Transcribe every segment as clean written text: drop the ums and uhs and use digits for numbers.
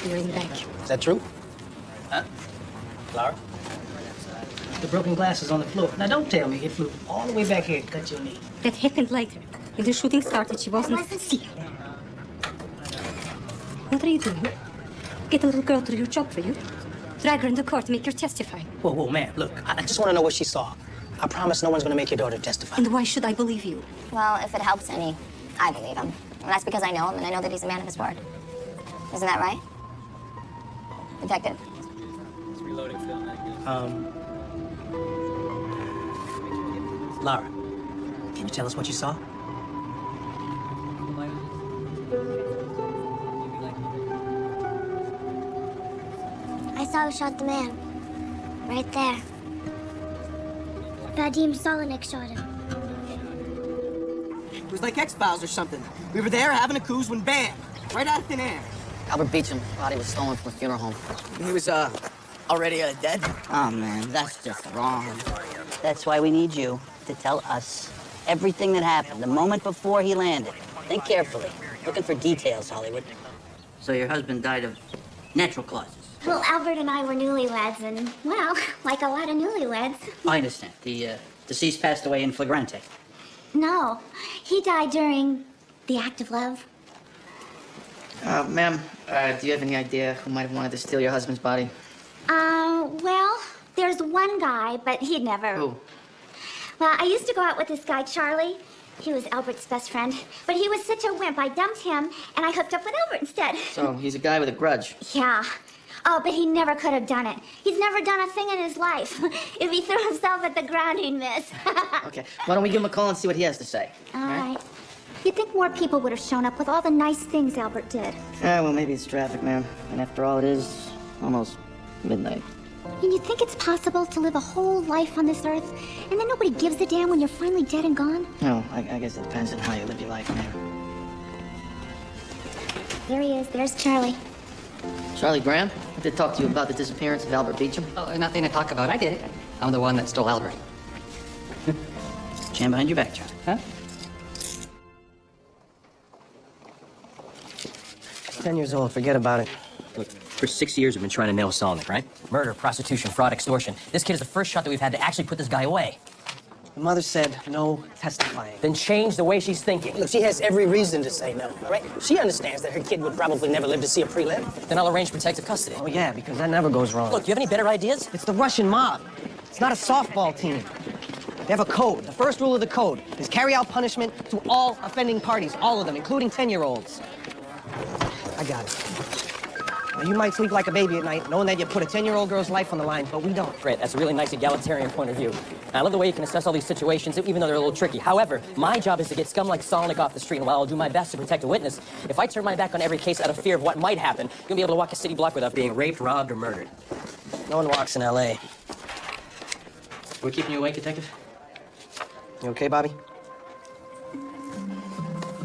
we were in the bank. Is that true? Huh? Laura? The broken glass is on the floor. Now, don't tell me it flew all the way back here to cut your knee. That happened later. When the shooting started, she wasn't sick. What are you doing? Get a little girl to do your job for you. Drag her in the court to make her testify. Whoa, whoa, man, look, I just want to know what she saw. I promise no one's going to make your daughter testify. And why should I believe you? Well, if it helps any, I believe him. And that's because I know him and I know that he's a man of his word. Isn't that right? Detective? It's reloading film. Laura, can you tell us what you saw? I saw who shot the man. Right there. Vadim Solonik shot him. It was like X-Files or something. We were there having a cooze when bam! Right out of thin air. Albert Beecham's body was stolen from a funeral home. He was, already dead? Oh, man, that's just wrong. That's why we need you to tell us everything that happened the moment before he landed. Think carefully. Looking for details, Hollywood. So your husband died of natural causes? Well, Albert and I were newlyweds, and, well, like a lot of newlyweds. I understand. The deceased passed away in flagrante. No, he died during the act of love. Ma'am, do you have any idea who might have wanted to steal your husband's body? Well, there's one guy, but he'd never... Who? Well, I used to go out with this guy, Charlie. He was Albert's best friend, but he was such a wimp. I dumped him, and I hooked up with Albert instead. So he's a guy with a grudge. Yeah. Oh, but he never could have done it. He's never done a thing in his life. If he threw himself at the ground, he'd miss. Okay, why don't we give him a call and see what he has to say? All right. You'd think more people would have shown up with all the nice things Albert did. Yeah, well, maybe it's traffic, ma'am. And after all, it is almost midnight. And you think it's possible to live a whole life on this earth, and then nobody gives a damn when you're finally dead and gone? No, I guess it depends on how you live your life, ma'am. There he is. There's Charlie. Charlie Graham, I did talk to you about the disappearance of Albert Beecham. Oh, nothing to talk about. I did it. I'm the one that stole Albert. Stand behind your back, Charlie. Huh? 10 years old, forget about it. Look, for 6 years we've been trying to nail Solonik, right? Murder, prostitution, fraud, extortion. This kid is the first shot that we've had to actually put this guy away. The mother said no testifying. Then change the way she's thinking. Look, she has every reason to say no, right? She understands that her kid would probably never live to see a prelim. Then I'll arrange protective custody. Oh, yeah, because that never goes wrong. Look, you have any better ideas? It's the Russian mob. It's not a softball team. They have a code. The first rule of the code is carry out punishment to all offending parties, all of them, including 10-year-olds. I got it. Now, you might sleep like a baby at night, knowing that you put a 10-year-old girl's life on the line, but we don't. Great, that's a really nice egalitarian point of view. And I love the way you can assess all these situations, even though they're a little tricky. However, my job is to get scum like Solonik off the street, and while I'll do my best to protect a witness, if I turn my back on every case out of fear of what might happen, you'll be able to walk a city block without being raped, robbed, or murdered. No one walks in L.A. We're keeping you awake, Detective? You okay, Bobby?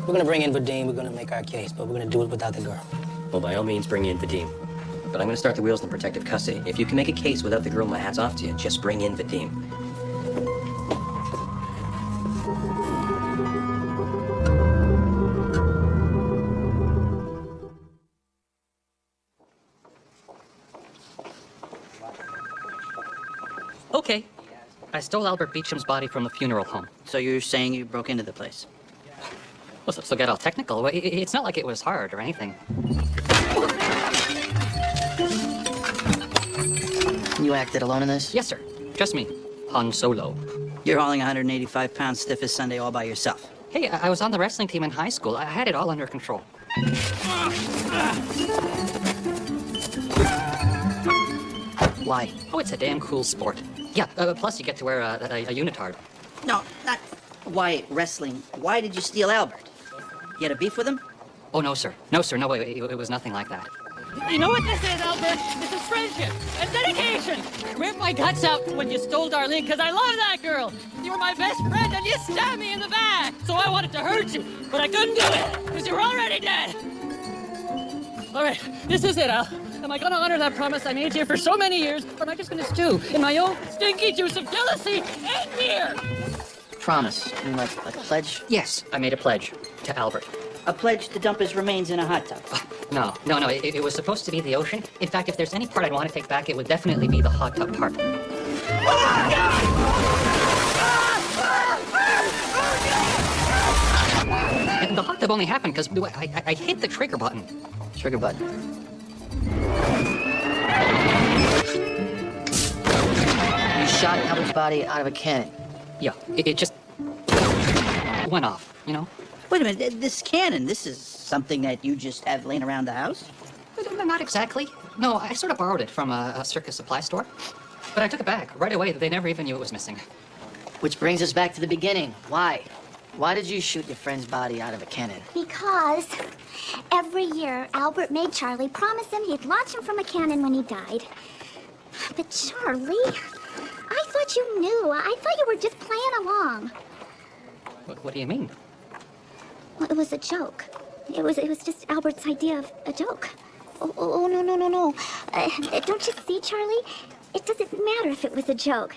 We're gonna bring in Vadim, we're gonna make our case, but we're gonna do it without the girl. Well, by all means, bring in Vadim. But I'm gonna start the wheels in protective custody. If you can make a case without the girl, my hat's off to you. Just bring in Vadim. Okay. I stole Albert Beecham's body from the funeral home. So you're saying you broke into the place? Well, so get all technical. It's not like it was hard or anything. You acted alone in this? Yes, sir. Just me. Han Solo. You're hauling 185 pounds stiff as Sunday all by yourself. Hey, I was on the wrestling team in high school. I had it all under control. Why? Oh, it's a damn cool sport. Yeah, plus you get to wear a unitard. No, not why wrestling. Why did you steal Albert? You had a beef with him? Oh, no, sir. No, sir. No, it was nothing like that. You know what this is, Albert? This is friendship and dedication. Ripped my guts out when you stole Darlene because I love that girl. You were my best friend and you stabbed me in the back. So I wanted to hurt you, but I couldn't do it because you were already dead. All right, this is it, Al. Am I going to honor that promise I made here for so many years, or am I just going to stew in my own stinky juice of jealousy and fear? Promise. You mean like a pledge? Yes, I made a pledge to Albert. A pledge to dump his remains in a hot tub. No. It was supposed to be the ocean. In fact, if there's any part I'd want to take back, it would definitely be the hot tub part. And the hot tub only happened because I hit the trigger button. Trigger button. You shot Albert's body out of a cannon. Yeah, it just went off, you know? Wait a minute, this cannon, this is something that you just have laying around the house? Not exactly. No, I sort of borrowed it from a circus supply store. But I took it back right away. They never even knew it was missing. Which brings us back to the beginning. Why? Why did you shoot your friend's body out of a cannon? Because every year, Albert made Charlie promise him he'd launch him from a cannon when he died. But Charlie, I thought you knew. I thought you were just playing along. What do you mean? Well, it was a joke. It was just Albert's idea of a joke. Oh, no. Don't you see, Charlie? It doesn't matter if it was a joke.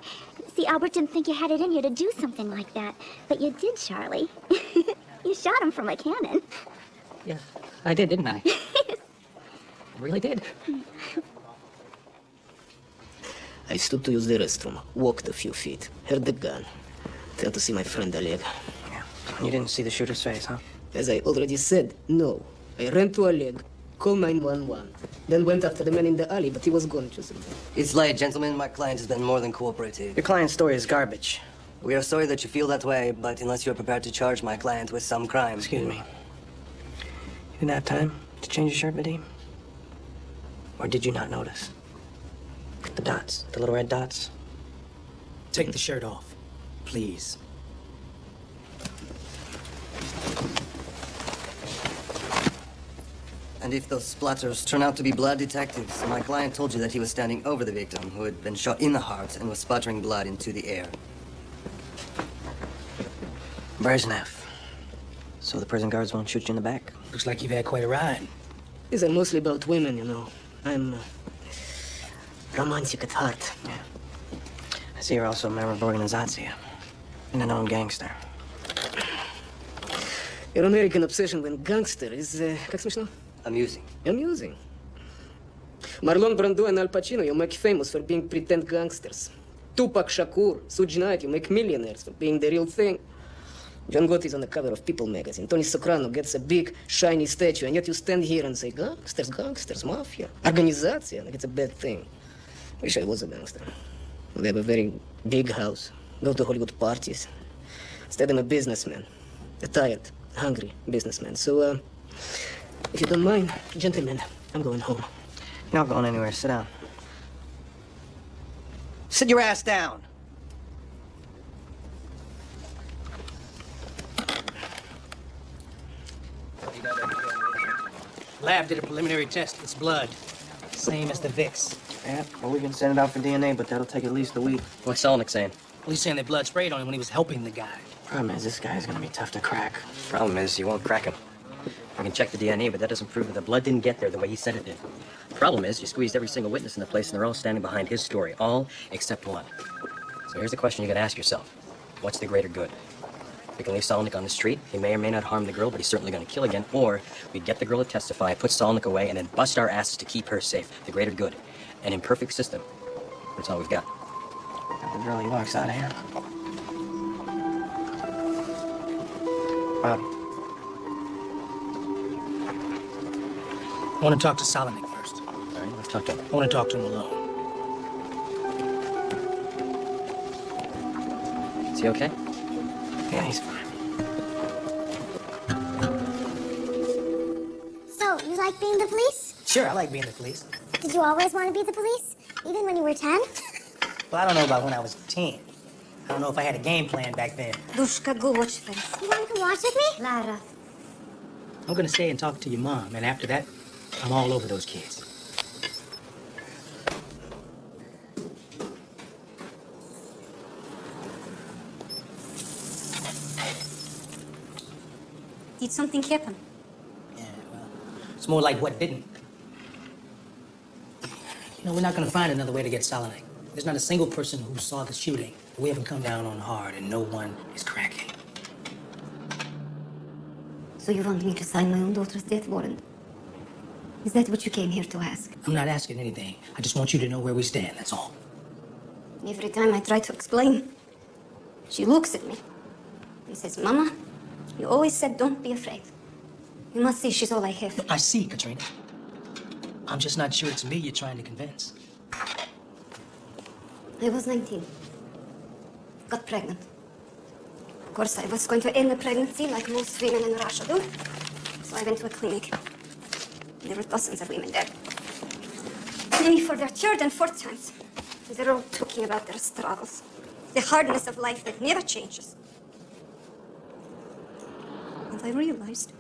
See, Albert didn't think you had it in you to do something like that. But you did, Charlie. You shot him from a cannon. Yeah, I did, didn't I? I really did. I stood to use the restroom, walked a few feet, heard the gun. Turned to see my friend Oleg. Yeah. You didn't see the shooter's face, huh? As I already said, no. I ran to Oleg, called 911, then went after the man in the alley, but he was gone just. It's late, gentlemen. My client has been more than cooperative. Your client's story is garbage. We are sorry that you feel that way, but unless you're prepared to charge my client with some crime... Excuse me. You didn't have time to change your shirt, Vadim? Or did you not notice? The dots, the little red dots. Take the shirt off, please. And if those splatters turn out to be blood detectives, my client told you that he was standing over the victim who had been shot in the heart and was sputtering blood into the air. Brezhnev. So the prison guards won't shoot you in the back? Looks like you've had quite a ride. These are mostly about women, you know. I'm romantic at heart. Yeah. I see you're also a member of Organization. And a known gangster. Your American obsession with gangster is, как смешно? Amusing. Amusing. Marlon Brando and Al Pacino, you make famous for being pretend gangsters. Tupac Shakur, Suge Knight, you make millionaires for being the real thing. John Gotti's on the cover of People magazine. Tony Soprano gets a big, shiny statue, and yet you stand here and say, gangsters, mafia, organization, like it's a bad thing. Wish I was a gangster. We have a very big house, go to Hollywood parties. Instead, I'm a businessman. A tired, hungry businessman. So, if you don't mind, gentlemen, I'm going home. You're not going anywhere. Sit down. Sit your ass down. Lab did a preliminary test. It's blood. Same as the Vicks. Yeah, well, we can send it out for DNA, but that'll take at least a week. What's Selnick saying? Well, he's saying they blood sprayed on him when he was helping the guy. Problem is, this guy's gonna be tough to crack. Problem is, you won't crack him. I can check the DNA, but that doesn't prove that the blood didn't get there the way he said it did. Problem is, you squeezed every single witness in the place, and they're all standing behind his story. All except one. So here's the question you gotta ask yourself. What's the greater good? We can leave Solnick on the street. He may or may not harm the girl, but he's certainly going to kill again. Or we get the girl to testify, put Solnick away, and then bust our asses to keep her safe. The greater good. An imperfect system. That's all we've got. The girl he walks out of here. Bobby. I want to talk to Solomon first. All right, let's talk to him. I want to talk to him alone. Is he okay? Yeah, he's fine. So, you like being the police? Sure, I like being the police. Did you always want to be the police? Even when you were 10? Well, I don't know about when I was 10. I don't know if I had a game plan back then. Dushka, go watch them. You want to come watch with me? Lara. I'm going to stay and talk to your mom, and after that, I'm all over those kids. Did something happen? Yeah, well, it's more like what didn't. You know, we're not going to find another way to get Solomon. There's not a single person who saw the shooting. We haven't come down on hard, and no one is cracking. So you want me to sign my own daughter's death warrant? Is that what you came here to ask? I'm not asking anything. I just want you to know where we stand, that's all. Every time I try to explain, she looks at me and says, Mama, you always said don't be afraid. You must see she's all I have. I see, Katrina. I'm just not sure it's me you're trying to convince. I was 19. Got pregnant. Of course, I was going to end the pregnancy like most women in Russia do. So I went to a clinic. There were dozens of women there. Many for their third and fourth times. They're all talking about their struggles. The hardness of life that never changes. And I realized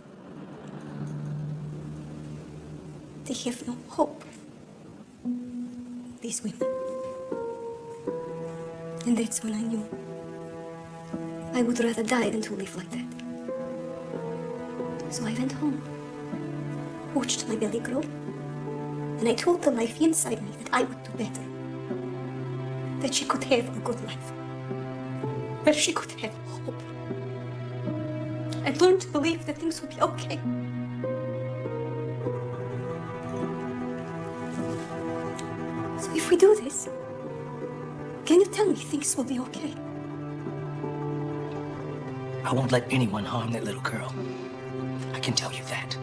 they have no hope. These women. And that's when I knew I would rather die than to live like that. So I went home, watched my belly grow, and I told the life inside me that I would do better. That she could have a good life. That she could have hope. I learned to believe that things would be okay. So if we do this, can you tell me things will be okay? I won't let anyone harm that little girl. I can tell you that.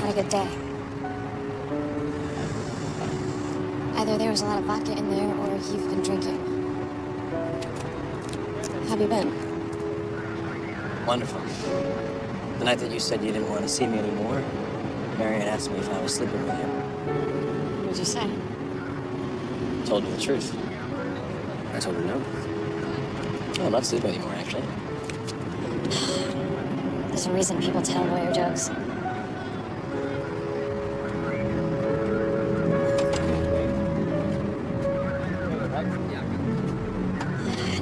Had a good day. Either there was a lot of vodka in there or you've been drinking. How have you been? Wonderful. The night that you said you didn't want to see me anymore, Marion asked me if I was sleeping with you. What did you say? I told her the truth. I told her no. Oh, I'm not sleeping anymore, actually. There's a reason people tell lawyer jokes.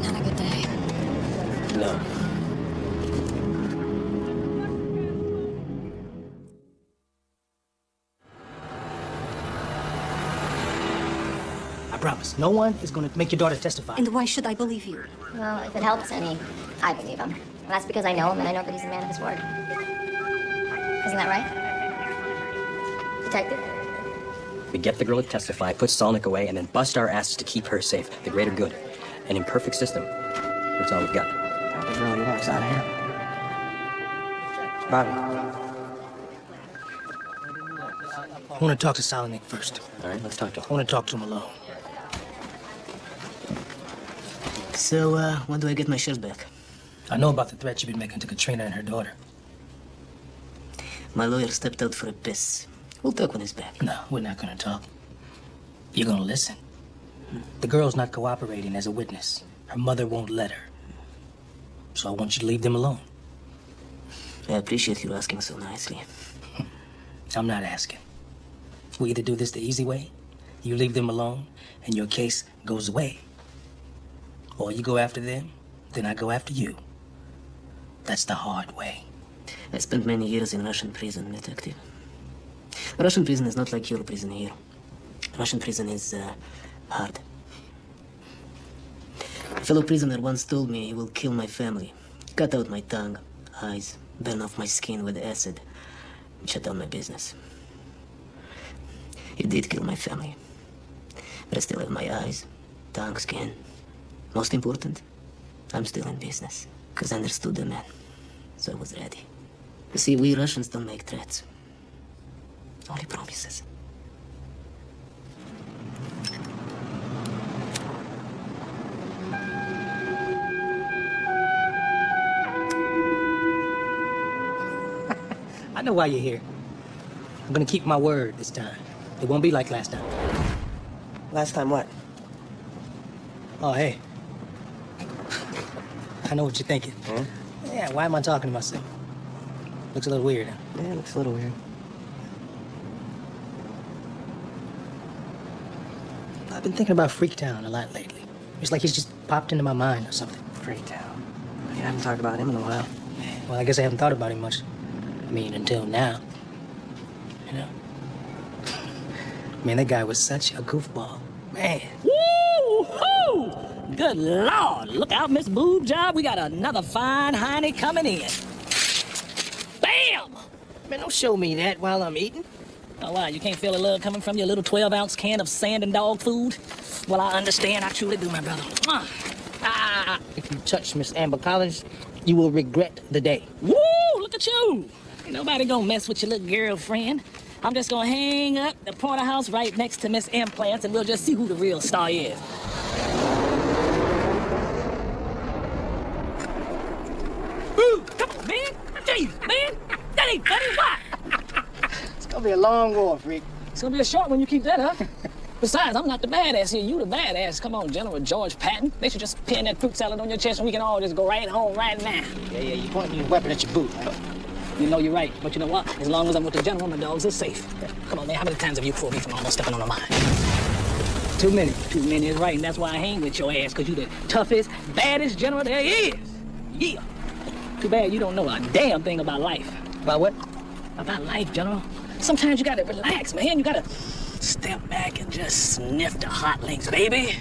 Not a good day. No. I promise, no one is going to make your daughter testify. And why should I believe you? Well, if it helps any, I believe him. And that's because I know him and I know that he's a man of his word. Isn't that right? Detective? We get the girl to testify, put Solnick away, and then bust our asses to keep her safe. The greater good. An imperfect system. That's all we've got. It really works out here. Bobby. I want to talk to Solnick first. All right, let's talk to him. I want to talk to him alone. So, when do I get my shares back? I know about the threat you've been making to Katrina and her daughter. My lawyer stepped out for a piss. We'll talk when he's back. No, we're not going to talk. You're going to listen. The girl's not cooperating as a witness. Her mother won't let her. So I want you to leave them alone. I appreciate you asking so nicely. I'm not asking. We either do this the easy way, you leave them alone, and your case goes away. Or you go after them, then I go after you. That's the hard way. I spent many years in Russian prison, detective. Russian prison is not like your prison here. Russian prison is, hard. A fellow prisoner once told me he will kill my family, cut out my tongue, eyes, burn off my skin with acid, and shut down my business. He did kill my family, but I still have my eyes, tongue, skin. Most important, I'm still in business, because I understood the man, so I was ready. You see, we Russians don't make threats, only promises. I know why you're here. I'm gonna keep my word this time. It won't be like last time. Last time what? Oh, hey. I know what you're thinking. Huh? Yeah, why am I talking to myself? Looks a little weird, huh? Yeah, it looks a little weird. I've been thinking about Freaktown a lot lately. It's like he's just popped into my mind or something. Freaktown. You haven't talked about him in a while. Well, I guess I haven't thought about him much. I mean, until now. You know? Man, that guy was such a goofball. Man. Woo-hoo! Good Lord. Look out, Miss Boob Job. We got another fine hiney coming in. Bam! Man, don't show me that while I'm eating. Oh, why? You can't feel the love coming from your little 12-ounce can of sand and dog food? Well, I understand. I truly do, my brother. If you touch Miss Amber Collins, you will regret the day. Woo! Look at you. Ain't nobody gonna mess with your little girlfriend. I'm just gonna hang up the porterhouse right next to Miss Implants, and we'll just see who the real star is. Ooh, come on, man. Jeez, man. That ain't funny. Why? It's gonna be a long war, Freak. It's gonna be a short one. You keep that, huh? Besides, I'm not the badass here. You the badass. Come on, General George Patton. They should just pin that fruit salad on your chest and we can all just go right home right now. Yeah, you're pointing your weapon at your boot, right? You know you're right, but you know what? As long as I'm with the general, my dogs are safe. Come on, man, how many times have you pulled me from almost stepping on a mine? Too many. Too many is right, and that's why I hang with your ass, because you the toughest, baddest general there is. Yeah. Too bad you don't know a damn thing about life. About what? About life, General. Sometimes you gotta relax, man. You gotta step back and just sniff the hot links, baby.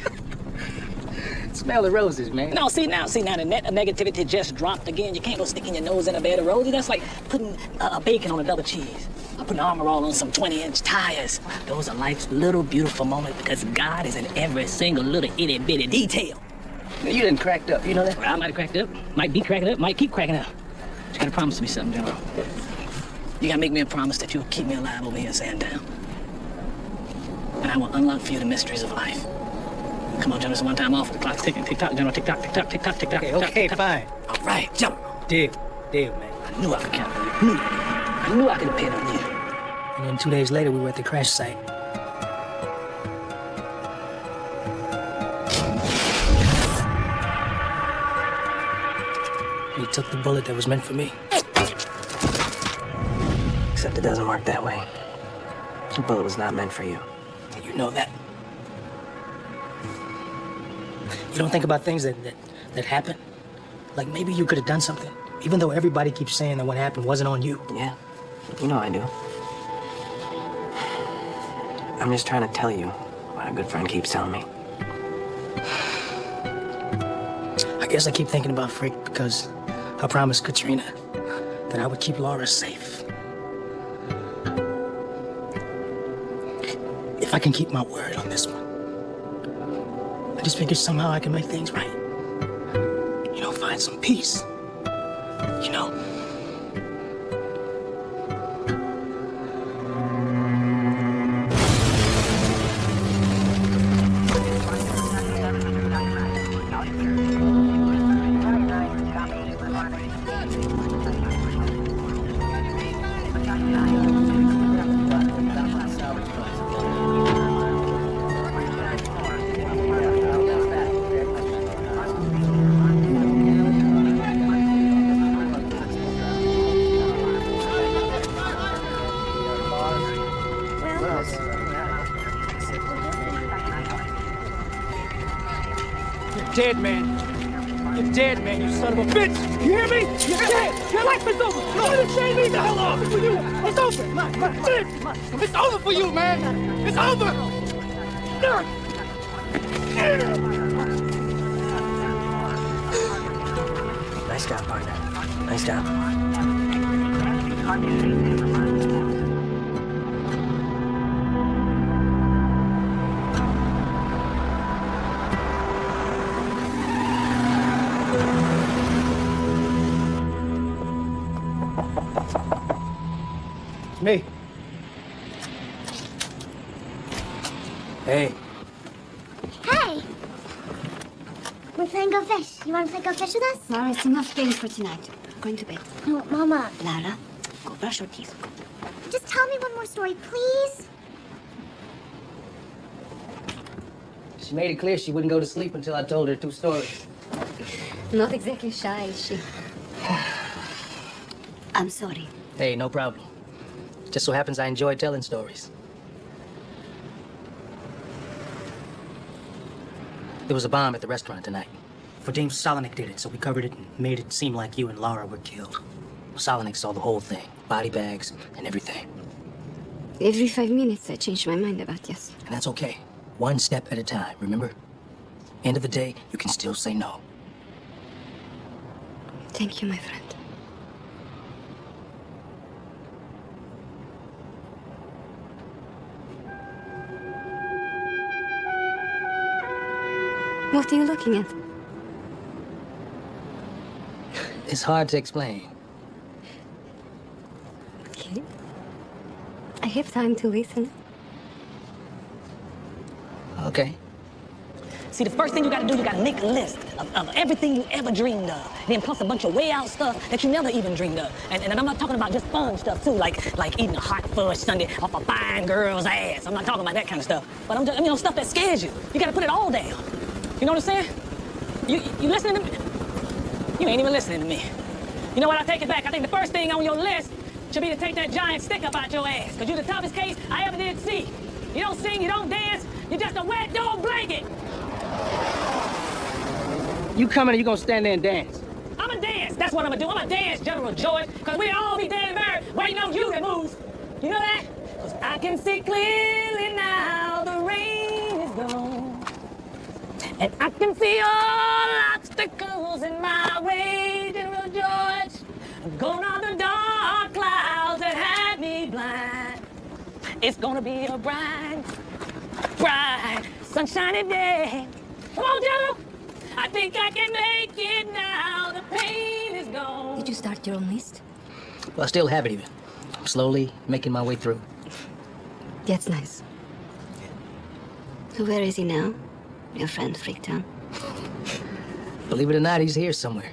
Smell the roses, man. No, see now, the net of negativity just dropped again. You can't go sticking your nose in a bed of roses. That's like putting bacon on a double cheese. Or putting Armor All on some 20-inch tires. Those are life's little beautiful moments because God is in every single little itty-bitty detail. You didn't cracked up, you know that? Well, I might have cracked up, might be cracking up, might keep cracking up. But you gotta promise me something, General. You gotta make me a promise that you'll keep me alive over here in Sandown. And I will unlock for you the mysteries of life. Come on, General, it's one time off. The clock's ticking. Tick-tock, General, tick-tock, tick-tock, tick-tock, tick-tock. Okay, fine. All right, General. Deal, man. I knew I could count on you. I knew I could depend on you. And then 2 days later, we were at the crash site. He took the bullet that was meant for me. Except it doesn't work that way. The bullet was not meant for you. You know that. You don't think about things that happen? Like maybe you could have done something, even though everybody keeps saying that what happened wasn't on you. Yeah, you know I do. I'm just trying to tell you what a good friend keeps telling me. I guess I keep thinking about Frick because I promised Katrina that I would keep Laura safe. If I can keep my word on this one, I just figured somehow I can make things right. You know, find some peace. You know. Dead, man. You're dead, man, you son of a bitch! You hear me? You're dead! Your life is over! Come on, chain me the hell off! It's for you! It's over! It's over for you, man! It's over! Nice job, partner. Nice job. It's me. Hey. Hey! We're playing Go Fish. You want to play Go Fish with us? Laura, it's enough games for tonight. I'm going to bed. No, Mama. Lara, go brush your teeth. Just tell me one more story, please. She made it clear she wouldn't go to sleep until I told her 2 stories. Not exactly shy, is she? I'm sorry. Hey, no problem. Just so happens I enjoy telling stories. There was a bomb at the restaurant tonight. For James Solonic did it, so we covered it and made it seem like you and Laura were killed. Solonic saw the whole thing, body bags and everything. Every 5 minutes, I change my mind about yes. And that's okay. 1 step at a time, remember? End of the day, you can still say no. Thank you, my friend. What are you looking at? It's hard to explain. Okay. I have time to listen. Okay. See, the first thing you gotta do, you gotta make a list of everything you ever dreamed of. Then plus a bunch of way out stuff that you never even dreamed of. And I'm not talking about just fun stuff too, like eating a hot fudge sundae off a fine girl's ass. I'm not talking about that kind of stuff. But I'm just, stuff that scares you. You gotta put it all down. You know what I'm saying? You listening to me? You ain't even listening to me. You know what? I take it back. I think the first thing on your list should be to take that giant stick up out your ass. Because you're the toughest case I ever did see. You don't sing, you don't dance, you're just a wet dog blanket. You coming and you gonna stand there and dance? I'm a dance. That's what I'm gonna do. I'm a dance, General George. Because we all be dead and buried waiting on you to move. You know that? Because I can see clearly now the rain is gone. And I can see all obstacles in my way, General George. Gone are the dark clouds that had me blind. It's gonna be a bright, bright, sunshiny day. Come on, General. I think I can make it now. The pain is gone. Did you start your own list? Well, I still have it even. I'm slowly making my way through. That's nice. Where is he now? Your friend Freaktown. Believe it or not, he's here somewhere.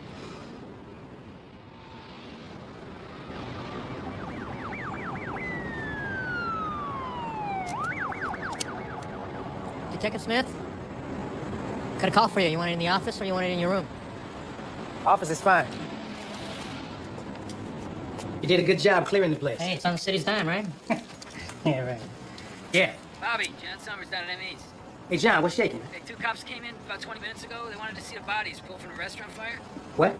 Detective Smith? Got a call for you. You want it in the office or you want it in your room? Office is fine. You did a good job clearing the place. Hey, it's on the city's dime, right? Yeah, right. Yeah. Bobby, John Summers down at ME's. Hey, John, what's shaking? Hey, 2 cops came in about 20 minutes ago. They wanted to see the bodies pulled from the restaurant fire. What?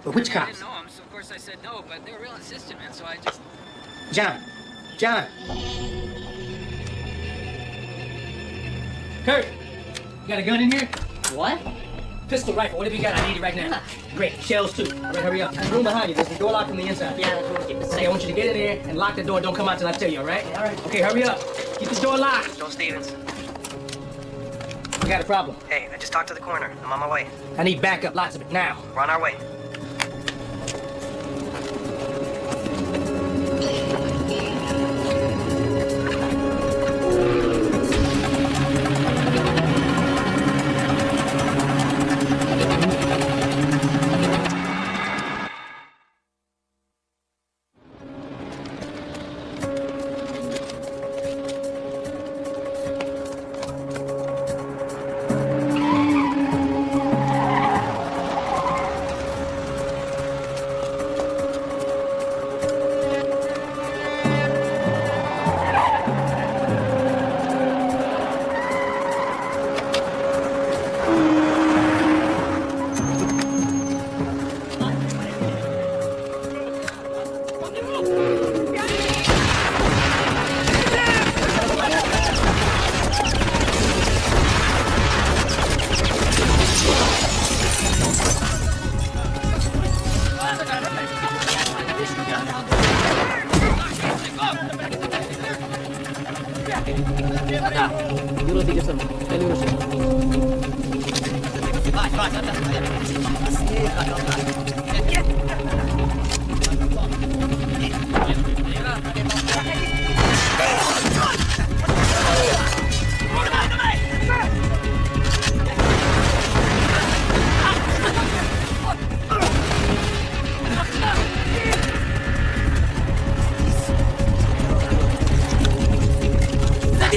But which I cops? didn't know them, so of course I said no, but they were real insistent, man, so I just... John. John. Kurt, you got a gun in here? What? Pistol, rifle, whatever you got, I need it right now. Great, shells too. All right, hurry up. The room behind you, there's the door locked from the inside. Yeah, that's what we get. Okay, I want you to get in there and lock the door. Don't come out till I tell you, all right? All right. Okay, hurry up. Keep the door locked. Joe Stevens. We got a problem. Hey, I just talked to the coroner. I'm on my way. I need backup, lots of it, now. We're on our way.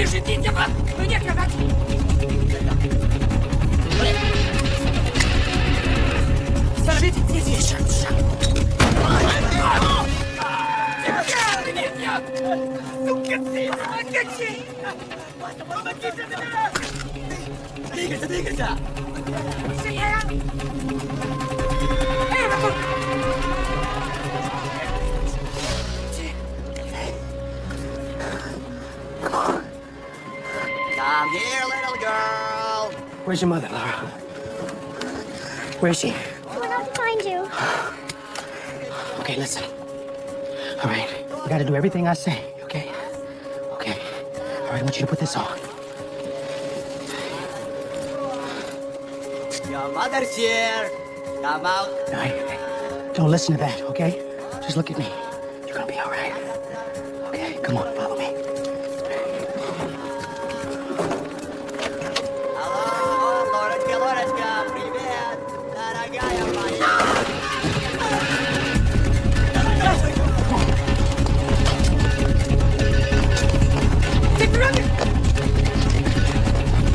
Держите его! Вы не кровати! Сорвите птицы! Сука, ты! Помогите! Помогите! Двигайся, двигайся! Сильнее! Эй, вокруг! Come here, little girl. Where's your mother, Laura? Where is she? I went out to find you. Okay, listen. All right, you gotta do everything I say, okay? Okay. All right, I want you to put this on. Your mother's here. Come out. All right, don't listen to that, okay? Just look at me. You're gonna be all right. Okay, come on, follow me. Hello, Lorочка, привет. Дорогая моя.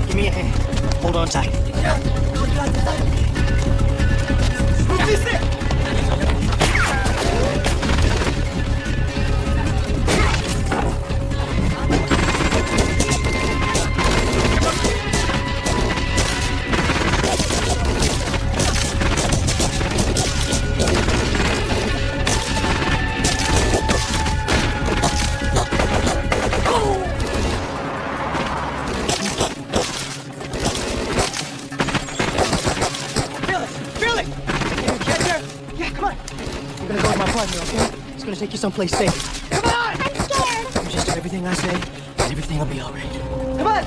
Give me a hand. Hold on tight. It's gonna take you someplace safe. Come on! I'm scared. You just do everything I say, and everything will be all right. Come on!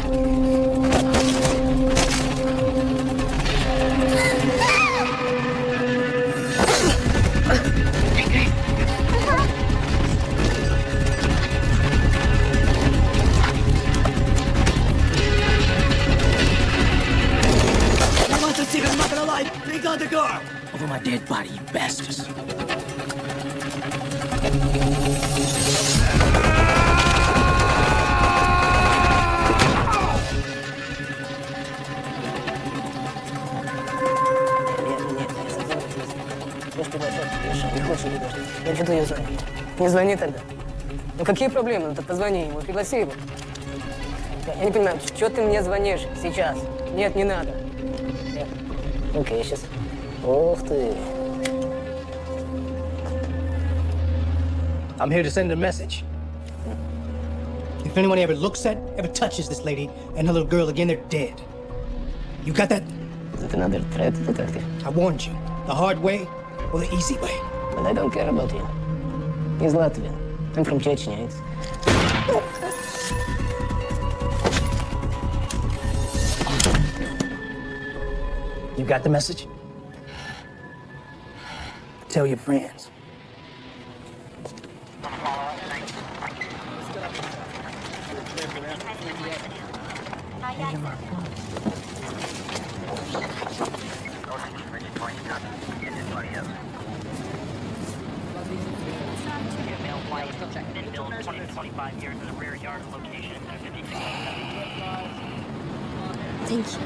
You want to see her mother alive? Bring down the girl! Over my dead body, you bastards. Я что-то ее звонить. Не звони тогда. Ну какие проблемы? Ну так позвони ему, пригласи его. Я не понимаю, что ты мне звонишь сейчас? Нет, не надо. Нет. Окей, сейчас. Ух ты. I'm here to send a message. If anyone ever looks at, ever touches this lady and her little girl again, they're dead. You got that? Is it another threat, detective? I warned you. The hard way or the easy way. But I don't care about him. He's Latvian. I'm from Chechnya. It's... You got the message? Tell your friends. Thank you.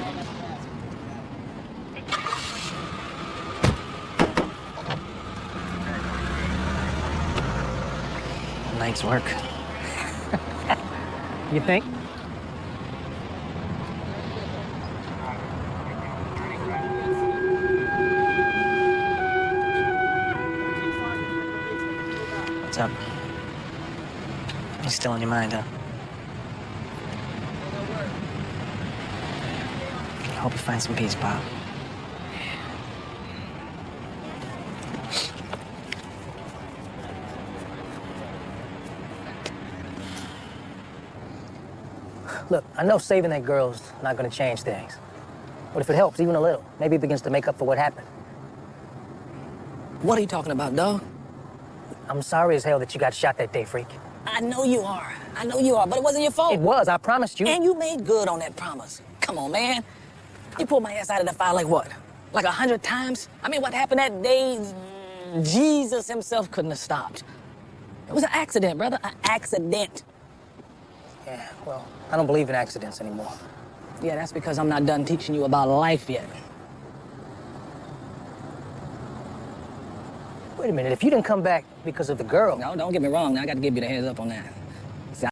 Night's work. You think? What's up? He's still on your mind, huh? I hope you find some peace, Bob. Look, I know saving that girl's not gonna change things. But if it helps, even a little, maybe it begins to make up for what happened. What are you talking about, dog? I'm sorry as hell that you got shot that day, freak. I know you are. I know you are, but it wasn't your fault. It was, I promised you. And you made good on that promise. Come on, man. You pulled my ass out of the fire like what? Like 100 times? I mean, what happened that day, Jesus himself couldn't have stopped. It was an accident, brother, an accident. Yeah, well, I don't believe in accidents anymore. Yeah, that's because I'm not done teaching you about life yet. Wait a minute, if you didn't come back because of the girl... No, don't get me wrong. Now, I got to give you the heads up on that.